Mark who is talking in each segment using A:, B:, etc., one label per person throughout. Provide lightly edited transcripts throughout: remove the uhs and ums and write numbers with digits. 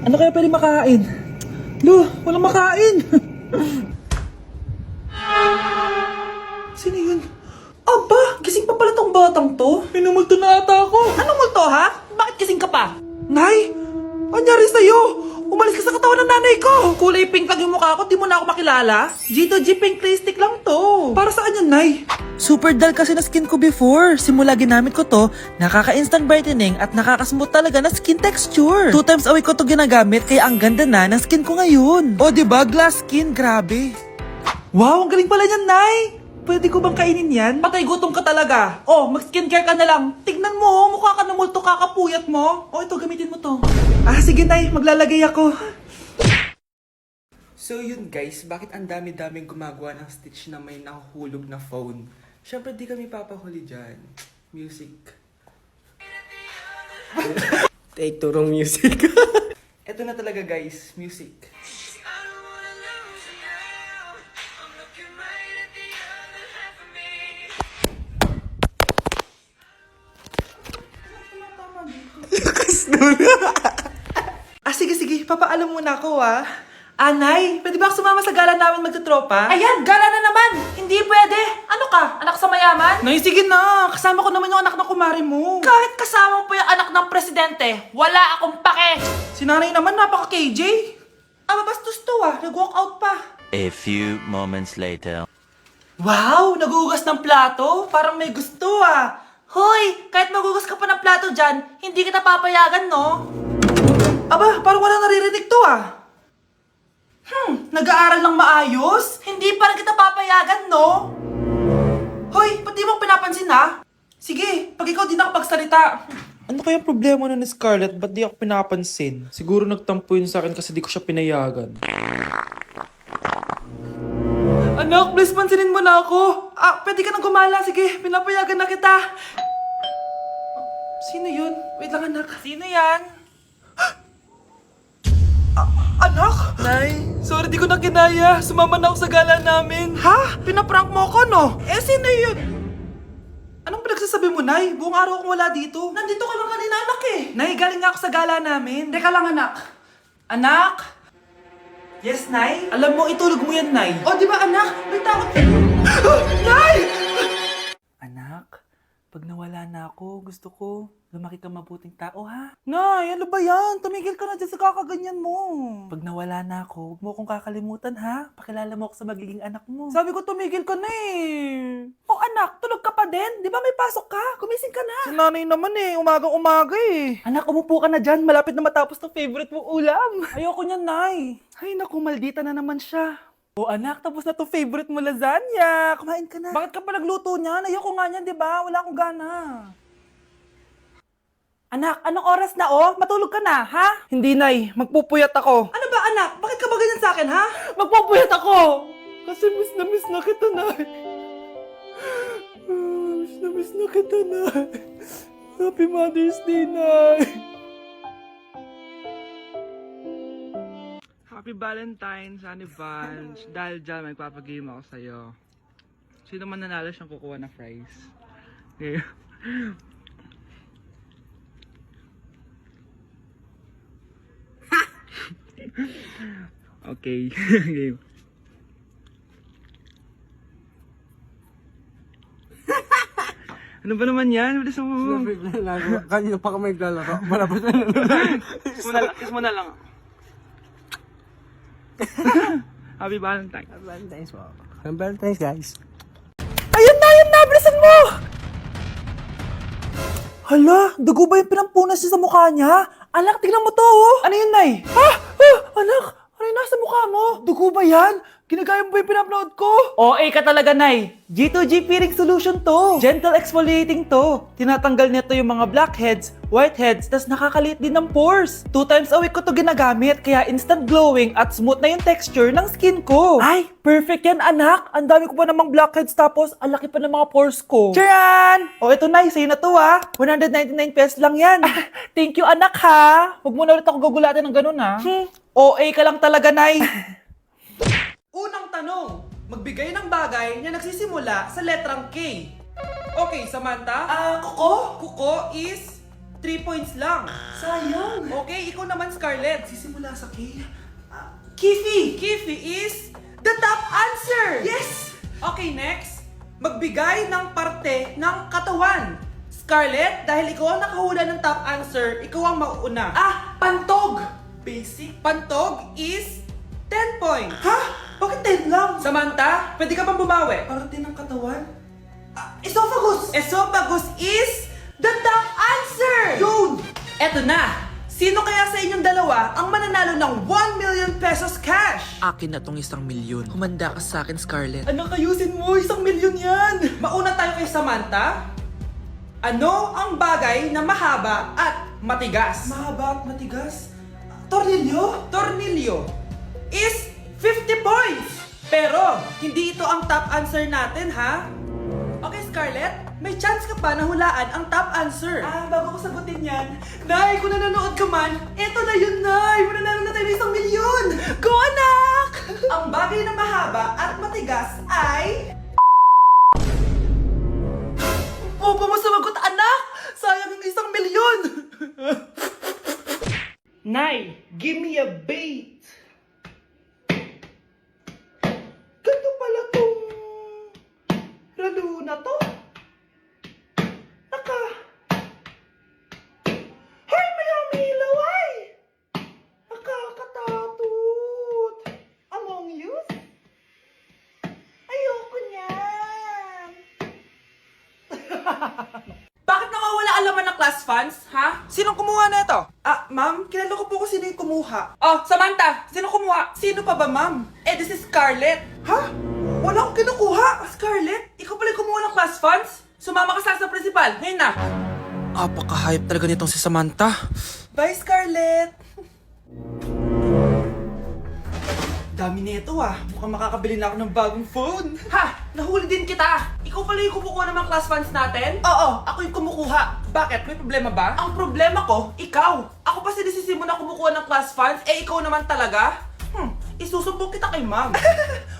A: Ano kaya pwede makain? Lo, walang makain! Sino yun? Aba, gising pa pala tong batang to. Minumulto na ata ako. Anong multo ha? Bakit gising ka pa? Nay, anyari sa'yo? Umalis ka sa katawan ng nanay ko! Kulay pink lang yung mukha ko, di mo na ako makilala? G2G pink lipstick lang to. Para saan yan, Nay? Super dull kasi na skin ko before. Simula ginamit ko to, nakaka-instant brightening at nakaka-smooth talaga na skin texture. 2 times a week ko to ginagamit kaya ang ganda na ng skin ko ngayon. O diba, glass skin, grabe. Wow, ang galing pala niyan, Nay! Pwede ko bang kainin yan? Patay gutom ka talaga. Oh, mag-skincare ka na lang. Tignan mo, mukha ka na multo kakapuyat mo. Oh, ito, gamitin mo to. Sige, Nay, maglalagay ako. So yun guys, bakit ang dami-daming gumagawa ng stitch na may nakahulog na phone? Syempre di kami papahuli dyan. Music.
B: Take turong music.
A: Eto na talaga guys, music. Sige, papaalam muna ako Anay, pwede ba ako sumama sa gala namin magtutropa? Ayan, gala na naman! Hindi pwede! Ano ka? Anak sa mayaman? Nay, sige na! Kasama ko naman yung anak ng kumari mo. Kahit kasama mo pa yung anak ng presidente, wala akong pake! Si nanay naman, napaka-KJ! Mabastos to nag-walk out pa.
C: A few moments later.
A: Wow, nagugas ng plato? Parang may gusto Hoy, kahit magugas ka pa ng plato dyan, hindi kita papayagan, no? Aba, parang wala naririnig to nag-aaral ng maayos? Hindi pa rin kita papayagan, no? Hoy, ba't di mo pinapansin Sige, pag ikaw di nakapagsalita. Ano kaya problema na ni Scarlett? Ba't di ako pinapansin? Siguro nagtampo yun sa akin kasi di ko siya pinayagan. Anak, please pansinin mo na ako. Pwede ka nang gumala. Sige, pinapayagan na kita. Sino yun? Wait lang, anak. Sino yan? Anak? Nay, sorry di ko na kinaya. Sumama na ako sa gala namin. Ha? Pinaprank mo ako, no? Sino yun? Anong pinagsasabi mo, Nay? Buong araw akong wala dito. Nandito ka lang kanina, anak Nay, galing nga ako sa gala namin. Teka lang, anak. Anak? Yes, Nay? Alam mo, itulog mo yan, Nay. O, di ba, anak? May takot. Nay! Anak, pag nawala na ako, gusto ko lumaki ka mabuting tao, ha? Nay, ano ba yan? Tumigil ka na dyan sa kakaganyan mo. Pag nawala na ako, huwag mo akong kakalimutan, ha? Pakilala mo ako sa magiging anak mo. Sabi ko, tumigil ka na Oh, anak, tulog ka pa din? Di ba may pasok ka? Gumising ka na. Si nanay naman umagang-umaga Anak, umupo ka na dyan. Malapit na matapos ng favorite mong ulam. Ayoko niyan, Nay. Ay, naku, maldita na naman siya. Oh, anak, tapos na to favorite mo lasagna. Kumain ka na. Bakit ka pa nagluto niyan? Ayoko nga niyan, di ba? Wala akong gana. Anak, anong oras na Matulog ka na, ha? Hindi, Nay. Magpupuyat ako. Ano ba, anak? Bakit ka ba ganyan sa akin, ha? Magpupuyat ako! Kasi miss na kita, Nay. Miss na kita, Nay. Happy Mother's Day, Nay. Happy Valentine's, Honey Bunch. Dahil dyan, magpapagame ako sa'yo. Sino man nanalo siyang kukuha na fries. Okay. Okay. Game. Ano ba naman yan? Bilis mo.
B: Kanina pa kami naglalaro. Malabas na lang.
A: Kiss mo na lang. Happy Valentine's.
B: Happy Valentine's po. Happy Valentine's, guys.
A: Ayun na! Bilisan mo! Hala, dugo ba yung pinampunas niya sa mukha niya? Anak, tingnan mo to, Ano yun, Nay? Anak, ano yung nasa mukha mo? Dugo ba yan? Ginagaya mo ba yung pinupload ko? ka talaga, Nay. G2G Peeling Solution to. Gentle exfoliating to. Tinatanggal nito yung mga blackheads, whiteheads, tas nakakaliit din ng pores. 2 times a week ko to ginagamit, kaya instant glowing at smooth na yung texture ng skin ko. Ay, perfect yan, anak. Ang dami ko pa namang blackheads tapos ang laki pa ng mga pores ko. Charan! Ito, Nay, sa'yo na to, 199 pesos lang yan. Thank you, anak, ha. Huwag mo na ulit ako gugulatin ng ganun, ha. ka lang talaga, Nay. Unang tanong, magbigay ng bagay na nagsisimula sa letrang K. Okay, Samantha? Kuko? Kuko is 3 points lang. Sayang. Okay, ikaw naman, Scarlett. Sisimula sa K. Kifi! Kifi is the top answer! Yes! Okay, next. Magbigay ng parte ng katawan. Scarlett, dahil ikaw ang nakahula ng top answer, ikaw ang mauuna. Pantog! Basic. Pantog is 10 points. Ha? Bakit 10 lang? Samantha, pwede ka pang bumawi. Parte ng katawan? Esophagus! Esophagus is the top answer! Yun! Eto na! Sino kaya sa inyong dalawa ang mananalo ng 1 million pesos cash?
D: Akin na tong 1 milyon. Humanda ka sa akin, Scarlett.
A: Anak, ayusin mo! 1 milyon yan! Mauna tayo kay Samantha. Ano ang bagay na mahaba at matigas? Mahaba at matigas? Tornilyo? Tornilyo is 50 points! Pero, hindi ito ang top answer natin, ha? Okay, Scarlett, may chance ka pa na hulaan ang top answer. Bago ko sagutin yan, Nay, kung nanonood ka man, eto na yun, Nay! Mananalo na tayo ng 1 milyon! Go, anak! Ang bagay na mahaba at matigas ay... Opo mo sumagot, anak! Sayang yung 1 milyon! Nay, give me a bait! Ganito pala tong... ralo na to? Hoy, mayami ilaw ay! Nakakatatot! Among Us? Ayoko niyan! Bakit nakawala ang laman ng class funds, ha? Sinong kumuha na ito? Ma'am, kilala ko po kung sino yung kumuha. Oh, Samantha! Sino kumuha? Sino pa ba, ma'am? This is Scarlett. Ha? Wala akong kinukuha! Scarlett, ikaw pala yung kumuha ng class funds? Sumama ka sa principal, ngayon na!
D: Apaka-hype talaga nitong si Samantha.
A: Bye, Scarlett! Dami nito mukhang makakabili na ako ng bagong phone. Ha! Nahuli din kita! Ikaw pala yung kumukuha ng mga class funds natin? Oo, ako yung kumukuha. Bakit? May problema ba? Ang problema ko, ikaw! Ako pa sinisisi mo na kumukuha ng class funds, ikaw naman talaga? Isusumbong kita kay ma'am.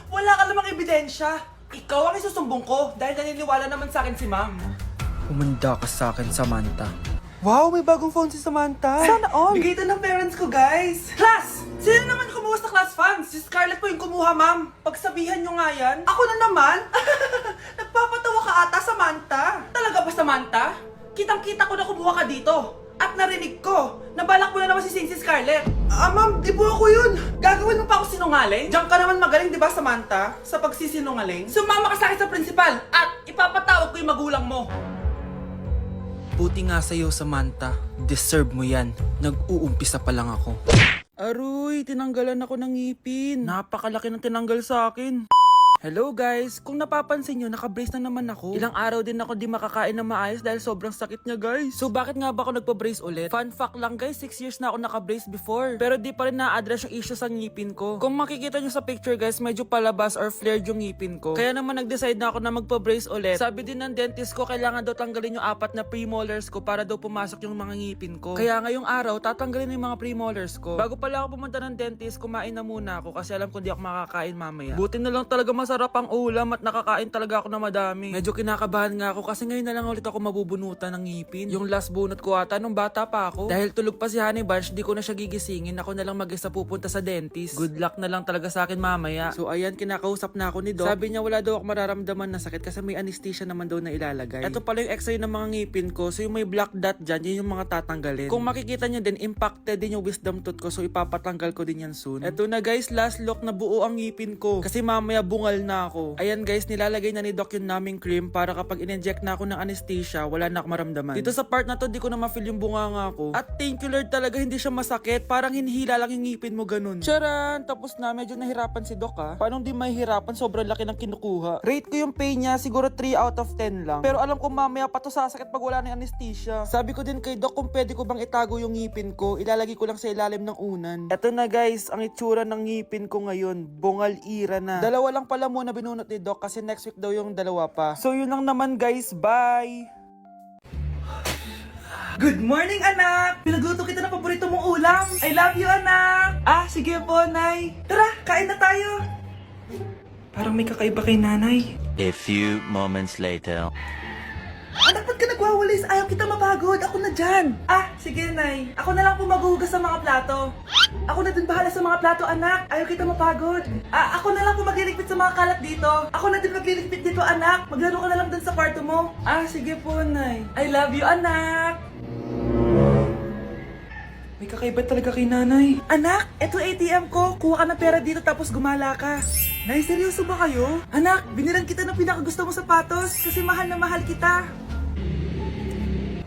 A: Wala ka namang ebidensya. Ikaw ang isusumbong ko dahil naniniwala naman sa akin si ma'am.
D: Humanda ka sa akin, Samantha.
A: Wow, may bagong phone si Samantha. Sana all. Bigay ito ng parents ko, guys. Class! Sino naman kumuha sa class funds? Si Scarlett po yung kumuha, ma'am. Pagsabihan nyo nga yan. Ako na naman? Nagpapatawa ka ata, Samantha. Talaga ba, Samantha? Kitang-kita ko na kumuha ka dito. At narinig ko, nabalak mo na naman si Scarlett. Ma'am, di po ako yun. Gagawin mo pa ako sinungaling? Diyan ka naman magaling, di ba, Samantha? Sa pagsisinungaling? Sumama ka sa akin sa principal at ipapatawag ko yung magulang mo.
D: Buti nga sa'yo, Samantha. Deserve mo yan. Nag-uumpisa pa lang ako. Aroy, tinanggalan ako ng ngipin. Napakalaki ng tinanggal sa akin. Hello guys! Kung napapansin nyo, naka-brace na naman ako. Ilang araw din ako di makakain na maayos dahil sobrang sakit niya, guys. So bakit nga ba ako nagpa-brace ulit? Fun fact lang guys, 6 years na ako naka-brace before. Pero di pa rin na-address yung issue sa ngipin ko. Kung makikita nyo sa picture guys, medyo palabas or flared yung ngipin ko. Kaya naman nag-decide na ako na magpa-brace ulit. Sabi din ng dentist ko, kailangan daw tanggalin yung 4 na premolars ko para daw pumasok yung mga ngipin ko. Kaya ngayong araw, tatanggalin yung mga premolars ko. Bago pala ako pumunta ng dentist, kumain na muna ako kasi alam ko di ako makakain mamaya. Buti na lang talaga masarap ang ulam at nakakain talaga ako na madami. Medyo kinakabahan nga ako kasi ngayon na lang ulit ako mabubunutan ng ngipin. Yung last bunot ko ata nung bata pa ako. Dahil tulog pa si Honey Bunch, di ko na siya gigisingin. Ako na lang mag-isa pupunta sa dentist. Good luck na lang talaga sa akin mamaya. So ayan, kinakausap na ako ni Doc. Sabi niya wala daw ako mararamdaman na sakit kasi may anesthesia naman daw na ilalagay. Ito pala yung x-ray ng mga ngipin ko. So yung may black dot dyan, yun yung mga tatanggalin. Kung makikita niyo din, impacted din yung wisdom tooth ko. So ipapatanggal ko din yan soon. Ito na guys, last look na buo ang ngipin ko. Kasi mamaya bungal na ako. Ayan guys, nilalagay na ni Doc yung naming cream para kapag in-inject na ako ng anesthesia, wala na ako maramdaman. Dito sa part na to, di ko na ma-feel yung bunganga ko. At thank you Lord talaga, hindi siya masakit. Parang hinihila lang yung ngipin mo ganun. Charan! Tapos na, medyo nahirapan si Doc Paano di mahirapan? Sobrang laki ng kinukuha. Rate ko yung pain niya, siguro 3 out of 10 lang. Pero alam ko mamaya pa to sasakit pag wala na yung anesthesia. Sabi ko din kay Doc kung pwede ko bang itago yung ngipin ko, ilalagay ko lang sa ilalim ng unan. Eto na guys, ang itsura ng ngipin ko ngayon. Bungal ira na. Dalawa lang pala muna binunot ni Doc kasi next week daw yung dalawa pa. So yun lang naman guys, bye!
A: Good morning, anak! Pinagluto kita ng paborito mong ulam. I love you, anak! Sige po, Nay. Tara, kain na tayo. Parang may kakaiba kay nanay.
C: A few moments later.
A: Anak, ba't ka nagwawalis, ayaw kita mapagod. Ako na dyan. Ah, sige, Nay. Ako na lang po maghuhugas sa mga plato. Ako na din bahala sa mga plato, anak. Ayaw kita mapagod. Ah, ako na lang po magliligpit sa mga kalat dito. Ako na din magliligpit dito, anak. Maglaro ka na lang dun sa kwarto mo. Ah, sige po, Nay. I love you, anak. May kakaiba talaga kay nanay. Anak, eto ATM ko. Kuha ka ng pera dito tapos gumala ka. Nay, seryoso ba kayo? Anak, binilan kita ng pinakagusto mong sapatos kasi mahal na mahal kita.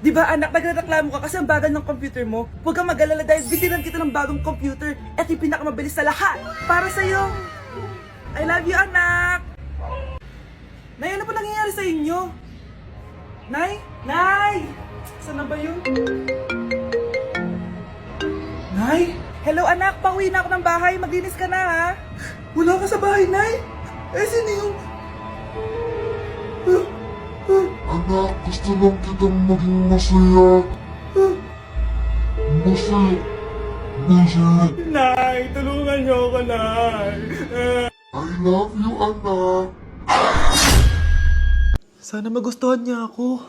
A: Di ba anak, nagreklamo ka kasi ang bagal ng computer mo? Huwag kang mag-alala dahil binilan kita ng bagong computer. Eto yung pinakamabilis sa lahat. Para sa'yo. I love you, anak. Nay, ano pa nangyayari sa inyo? Nay? Nay! Saan na ba yun? Nay? Hello anak, pauwi na ako ng bahay. Maglinis ka na ha. Wala ka sa bahay, Nay? Eh, sino yung...
E: Anak, gusto lang kitang maging masaya. Masaya. Masaya.
A: Nay, tulungan niyo ako, Nay.
E: I love you, anak.
A: Sana magustuhan niya ako.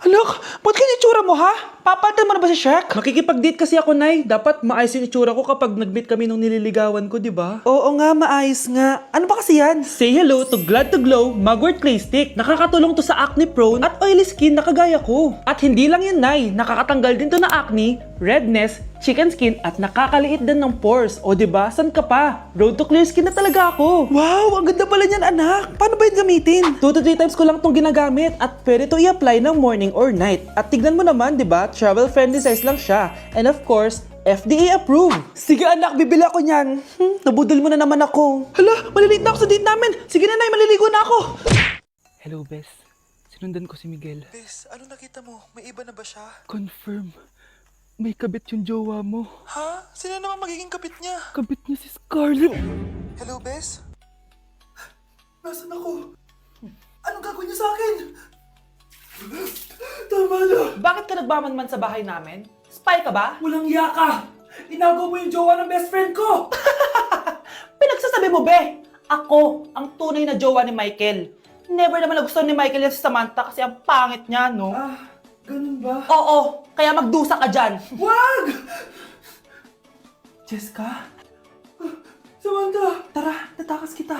A: Anak, ba't kaya itsura mo ha? Papalitan mo na ba si Shrek?
D: Makikipag-date kasi ako, Nay. Dapat maayos yung itsura ko kapag nag-meet kami nung nililigawan ko, di ba?
A: Oo nga, maayos nga. Ano ba kasi yan?
D: Say hello to Glad to Glow Mugwort Clay Stick. Nakakatulong to sa acne prone at oily skin na kagaya ko. At hindi lang yun, Nay. Nakakatanggal din to na acne, redness, chicken skin at nakakaliit din ng pores. O diba, san ka pa? Road to clear skin na talaga ako.
A: Wow, ang ganda pala niyan, anak. Paano ba yun gamitin?
D: 2 to 3 times ko lang itong ginagamit at pwede to i-apply ng morning or night. At tignan mo naman, di ba? Travel friendly size lang siya. And of course, FDA approved.
A: Sige anak, bibili ako niyan. Nabudol mo na naman ako. Hala, malilate na ako sa date namin. Sige na, Nay, maliligo na ako.
D: Hello, Bes. Sinundan ko si Miguel.
A: Bes, ano nakita mo? May iba na ba siya?
D: Confirm. May kabit yung jowa mo.
A: Ha? Sino naman magiging kapit niya?
D: Kabit niya si Scarlett.
A: Hello, Bes? Nasaan ako? Anong gagawin niyo sa akin? Tama na!
F: Bakit ka nagmamanman sa bahay namin? Spy ka ba?
A: Walang yaka! Inago mo yung jowa ng best friend ko!
F: Pinagsasabi mo, be! Ako, ang tunay na jowa ni Michael. Never naman nagustuhan ni Michael yan si Samantha kasi ang pangit niya, no?
A: Ah, ganun ba?
F: Oo, kaya magdusa ka dyan.
A: Wag! Jessica? Samantha! Tara, tatakas kita.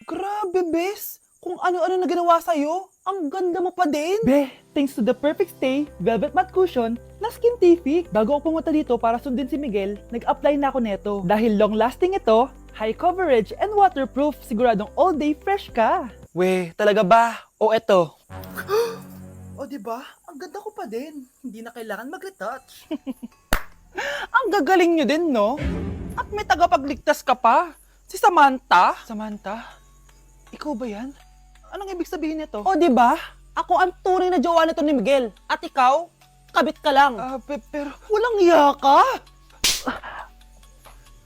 F: Grabe, bes! Kung ano-ano na ginawa sa'yo, ang ganda mo pa din.
D: Be, thanks to the perfect stay, velvet matte cushion, na Skintific. Bago ako pumunta dito para sundin si Miguel, nag-apply na ako neto. Dahil long-lasting ito, high coverage and waterproof, siguradong all day fresh ka.
F: We, talaga ba? O eto?
A: O, diba? Ang ganda ko pa din. Hindi na kailangan mag-retouch.
F: Ang gagaling nyo din, no? At may tagapagligtas ka pa. Si Samantha.
D: Samantha, ikaw ba yan? Anong ibig sabihin nito?
F: O, di ba? Ako ang tunay na jowa nito ni Miguel. At ikaw, kabit ka lang.
D: Pero,
F: Walang iya ka.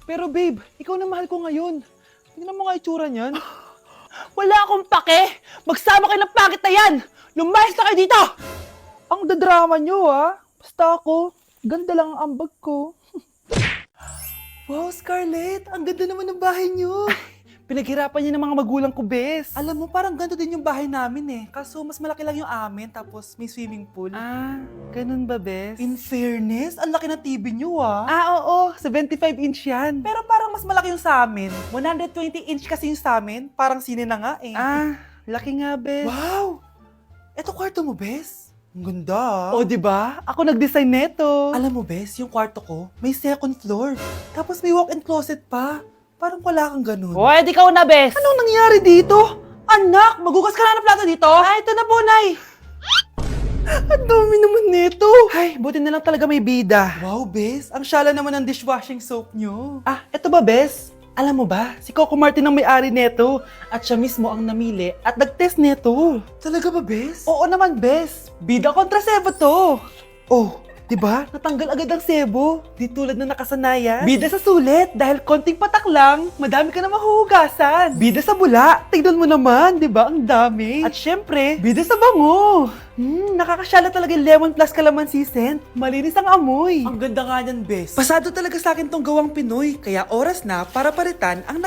D: pero babe, ikaw na mahal ko ngayon. Tingnan mo nga itsura niyan.
F: Wala akong pake. Magsama kayo ng pangit na yan. Lumayas na kayo dito.
D: Ang dadrama nyo, ha? Basta ako, ganda lang ang ambag ko.
A: Wow, Scarlett! Ang ganda naman ng bahay niyo!
F: Pinaghirapan niya ng mga magulang ko, bes.
A: Alam mo, parang ganito din yung bahay namin eh. Kaso mas malaki lang yung amin, tapos may swimming pool.
F: Ah, ganun ba, bes?
A: In fairness, ang laki ng TV niyo ah.
F: Oo, 75 inch yan.
A: Pero parang mas malaki yung sa amin. 120 inch kasi yung sa amin. Parang sine na nga eh.
F: Laki nga, bes.
A: Wow! Eto kwarto mo, Bes. Ang ganda.
F: O, di ba? Ako nag-design neto.
A: Alam mo, Bes, yung kwarto ko, may second floor. Tapos may walk-in closet pa. Parang wala kang ganun.
F: O, edi ikaw na, bes.
A: Anong nangyari dito? Anak, magugas ka na ng plato dito?
F: Ah, ito na po, Nay.
A: Ang dami naman nito.
F: Ay, buti na lang talaga may bida.
A: Wow, Bes. Ang syala naman ng dishwashing soap nyo.
F: Ah, eto ba, bes? Alam mo ba, si Coco Martin ang may-ari neto. At siya mismo ang namili at nag-test neto.
A: Talaga ba, Bes?
F: Oo naman, bes. Bida kontra sebo to.
A: Oh, di ba?
F: Natanggal agad ang sebo.
A: Di tulad na nakasanayan.
F: Bida sa sulit dahil konting patak lang, madami ka na mahuhugasan.
A: Bida sa bula. Tignan mo naman, di ba? Ang dami.
F: At syempre,
A: bida sa bango.
F: nakakasyala talaga yung lemon plus calamansi scent. Malinis ang amoy.
A: Ang ganda nga niyan, Bes. Pasado talaga sa akin tong gawang Pinoy. Kaya oras na para palitan ang